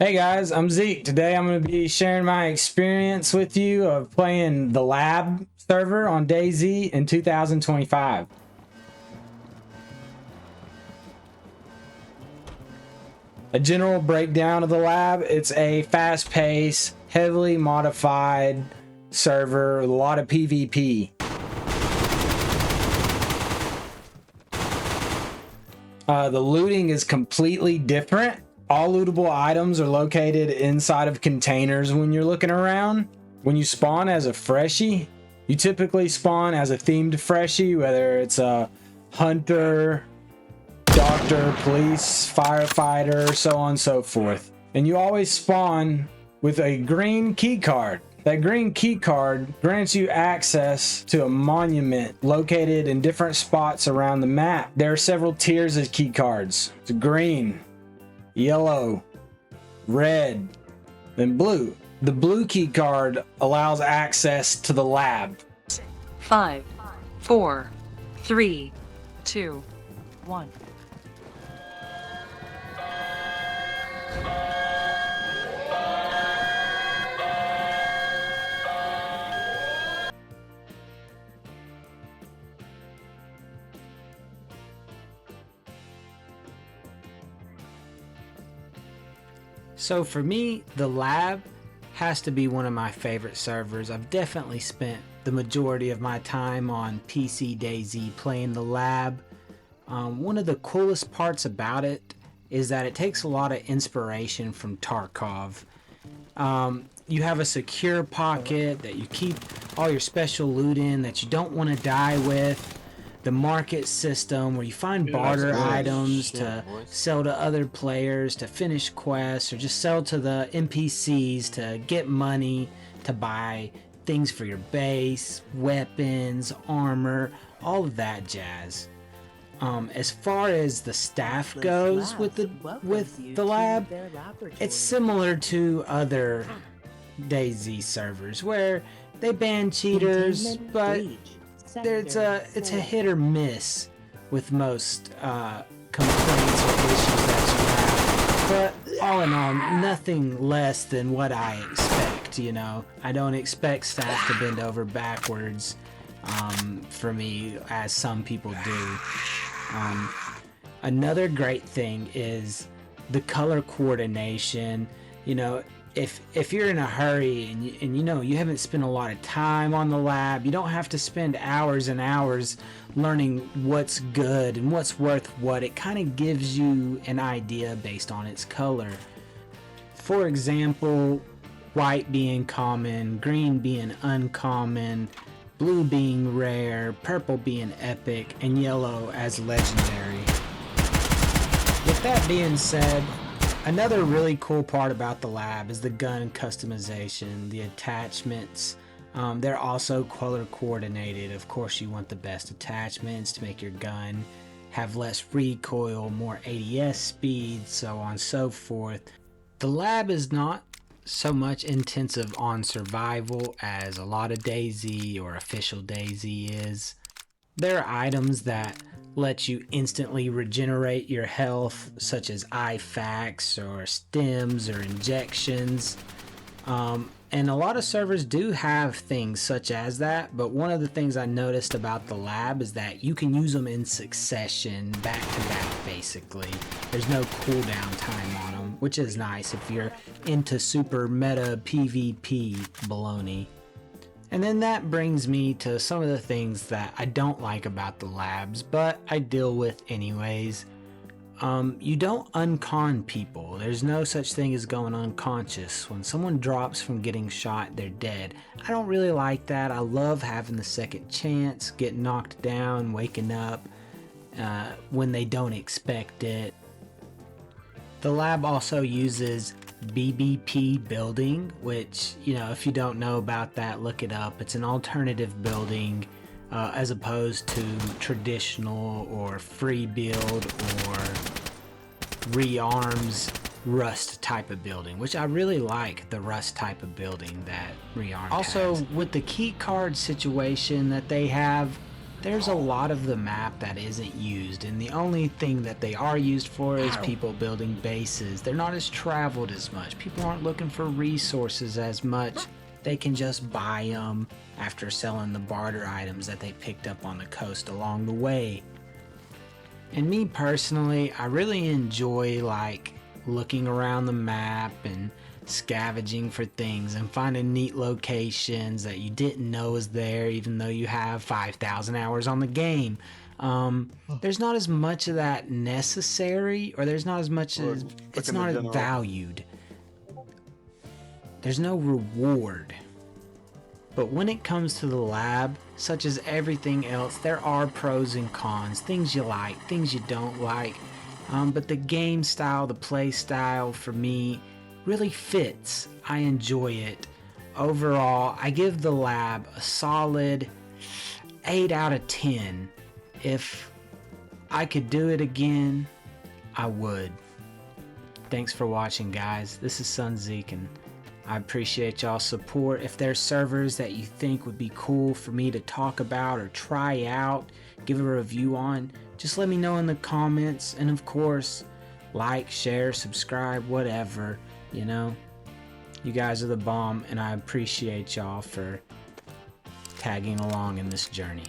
Hey guys, I'm Zeke. Today I'm going to be sharing my experience with you of playing the lab server on DayZ in 2025. A general breakdown of the lab: it's a fast-paced, heavily modified server with a lot of PvP. The looting is completely different. All lootable items are located inside of containers when you're looking around. When you spawn as a freshie, you typically spawn as a themed freshie, whether it's a hunter, doctor, police, firefighter, so on and so forth. And you always spawn with a green key card. That green key card grants you access to a monument located in different spots around the map. There are several tiers of key cards. It's green, yellow, red, and blue. The blue key card allows access to the lab. 5, 4, 3, 2, 1. So for me, the lab has to be one of my favorite servers. I've definitely spent the majority of my time on PC DayZ playing the lab. One of the coolest parts about it is that it takes a lot of inspiration from Tarkov. You have a secure pocket that you keep all your special loot in that you don't want to die with. The market system where you find barter items to sell to other players to finish quests, or just sell to the NPCs to get money to buy things for your base, weapons, armor, all of that jazz. As far as the staff goes with the lab, it's similar to other DayZ servers where they ban cheaters, but it's a hit or miss with most complaints or issues that you have. But all in all, nothing less than what I expect. You know, I don't expect staff to bend over backwards for me, as some people do. Another great thing is the color coordination. You know, if you're in a hurry and you know you haven't spent a lot of time on the lab, you don't have to spend hours and hours learning what's good and what's worth what. It kind of gives you an idea based on its color. For example, white being common, green being uncommon, blue being rare, purple being epic, and yellow as legendary. With that being said, another really cool part about the lab is the gun customization, the attachments. They're also color coordinated. Of course, you want the best attachments to make your gun have less recoil, more ADS speed, so on and so forth. The lab is not so much intensive on survival as a lot of DayZ or official DayZ is. There are items that let you instantly regenerate your health, such as IFAKs or stems or injections. And a lot of servers do have things such as that, but one of the things I noticed about the lab is that you can use them in succession, back to back basically. There's no cooldown time on them, which is nice if you're into super meta PvP baloney. And then that brings me to some of the things that I don't like about the labs, but I deal with anyways. You don't uncon people. There's no such thing as going unconscious. When someone drops from getting shot, they're dead. I don't really like that. I love having the second chance, getting knocked down, waking up when they don't expect it. The lab also uses BBP building, which, you know, if you don't know about that, look it up. It's an alternative building as opposed to traditional or free build or rearms Rust type of building, which I really like the Rust type of building that rearms also has. With the key card situation that they have, there's a lot of the map that isn't used, and the only thing that they are used for is people building bases. They're not as traveled as much. People aren't looking for resources as much. They can just buy them after selling the barter items that they picked up on the coast along the way. And me personally, I really enjoy like looking around the map and scavenging for things and finding neat locations that you didn't know was there, even though you have 5,000 hours on the game. There's not as much of that necessary, or there's not as much as it's not as valued. There's no reward. But when it comes to the lab, such as everything else, there are pros and cons, things you like, things you don't like. But the game style, the play style for me really fits. I enjoy it. Overall, I give the lab a solid 8 out of 10. If I could do it again, I would. Thanks for watching, guys. This is SonZeek, and I appreciate y'all's support. If there's servers that you think would be cool for me to talk about or try out, give a review on, just let me know in the comments. And of course, like, share, subscribe, whatever, you know. You guys are the bomb, and I appreciate y'all for tagging along in this journey.